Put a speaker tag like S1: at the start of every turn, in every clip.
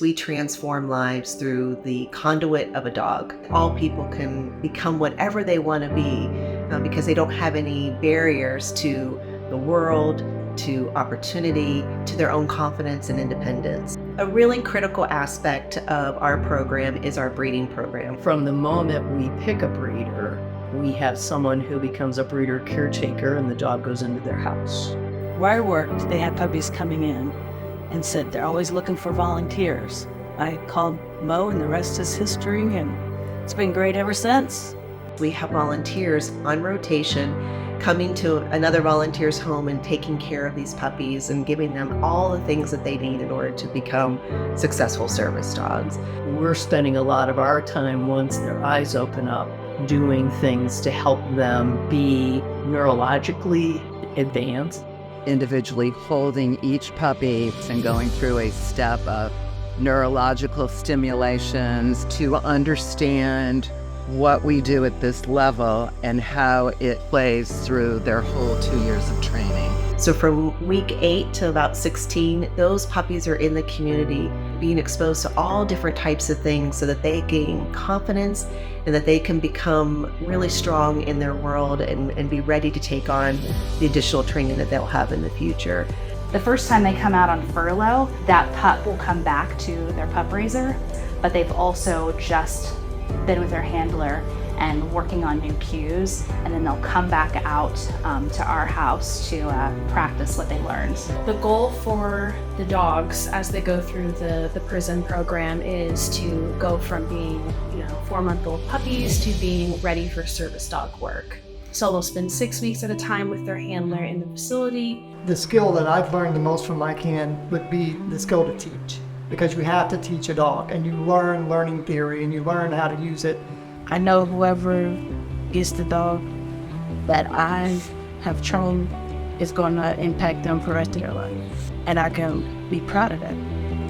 S1: we transform lives through the conduit of a dog. All people can become whatever they want to be because they don't have any barriers to the world, to opportunity, to their own confidence and independence. A really critical aspect of our program is our breeding program.
S2: From the moment we pick a breeder, we have someone who becomes a breeder caretaker and the dog goes into their house.
S3: Where I worked, they had puppies coming in and said they're always looking for volunteers. I called Mo and the rest is history, and it's been great ever since.
S1: We have volunteers on rotation coming to another volunteer's home and taking care of these puppies and giving them all the things that they need in order to become successful service dogs.
S2: We're spending a lot of our time, once their eyes open up, doing things to help them be neurologically advanced.
S4: Individually holding each puppy and going through a step of neurological stimulations to understand what we do at this level and how it plays through their whole 2 years of training.
S1: So from week 8 to about 16, those puppies are in the community being exposed to all different types of things so that they gain confidence and that they can become really strong in their world and be ready to take on the additional training that they'll have in the future.
S5: The first time they come out on furlough, that pup will come back to their pup raiser, but they've also just been with their handler and working on new cues, and then they'll come back out to our house to practice what they learned.
S6: The goal for the dogs as they go through the prison program is to go from being 4-month-old puppies to being ready for service dog work. So they'll spend 6 weeks at a time with their handler in the facility.
S7: The skill that I've learned the most from ICAN would be the skill to teach, because you have to teach a dog and you learn learning theory and you learn how to use it.
S3: I know whoever gets the dog that I have trained is going to impact them for the rest of their life. And I can be proud of that.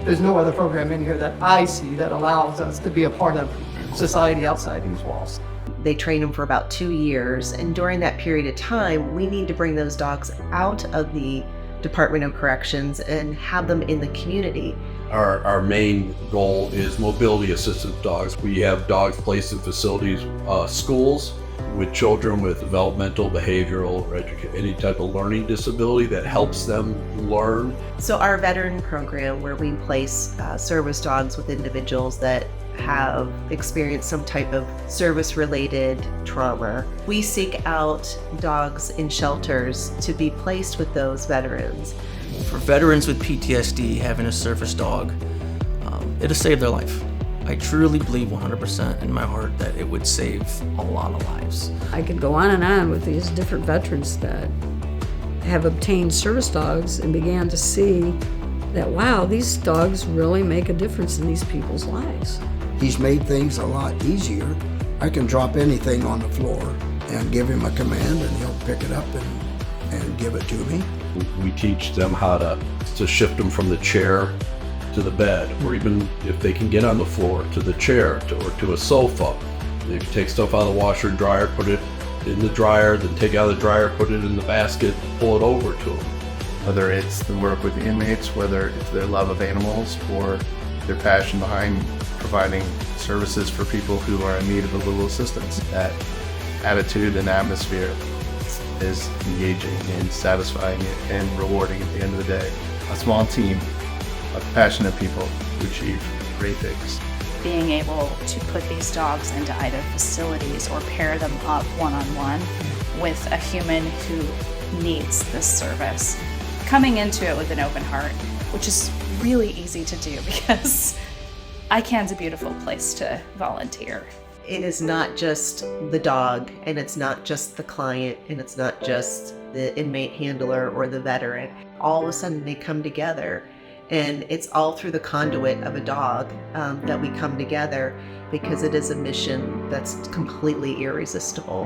S7: There's no other program in here that I see that allows us to be a part of society outside these walls.
S1: They train them for about 2 years, and during that period of time, we need to bring those dogs out of the Department of Corrections and have them in the community.
S8: Our main goal is mobility assistant dogs. We have dogs placed in facilities, schools with children with developmental, behavioral, or any type of learning disability that helps them learn.
S1: So our veteran program, where we place service dogs with individuals that have experienced some type of service-related trauma. We seek out dogs in shelters to be placed with those veterans.
S9: For veterans with PTSD, having a service dog, it'll save their life. I truly believe 100% in my heart that it would save a lot of lives.
S10: I could go on and on with these different veterans that have obtained service dogs and began to see that, wow, these dogs really make a difference in these people's lives.
S11: He's made things a lot easier. I can drop anything on the floor and give him a command and he'll pick it up and give it to me.
S8: We teach them how to shift them from the chair to the bed, or even if they can get on the floor, to the chair or to a sofa. They can take stuff out of the washer and dryer, put it in the dryer, then take it out of the dryer, put it in the basket, pull it over to them.
S12: Whether it's the work with the inmates, whether it's their love of animals, or their passion behind providing services for people who are in need of a little assistance. That attitude and atmosphere is engaging and satisfying and rewarding at the end of the day. A small team of passionate people who achieve great things.
S5: Being able to put these dogs into either facilities or pair them up one-on-one with a human who needs this service. Coming into it with an open heart, which is really easy to do because ICAN's a beautiful place to volunteer.
S1: It is not just the dog, and it's not just the client, and it's not just the inmate handler or the veteran. All of a sudden they come together, and it's all through the conduit of a dog that we come together, because it is a mission that's completely irresistible.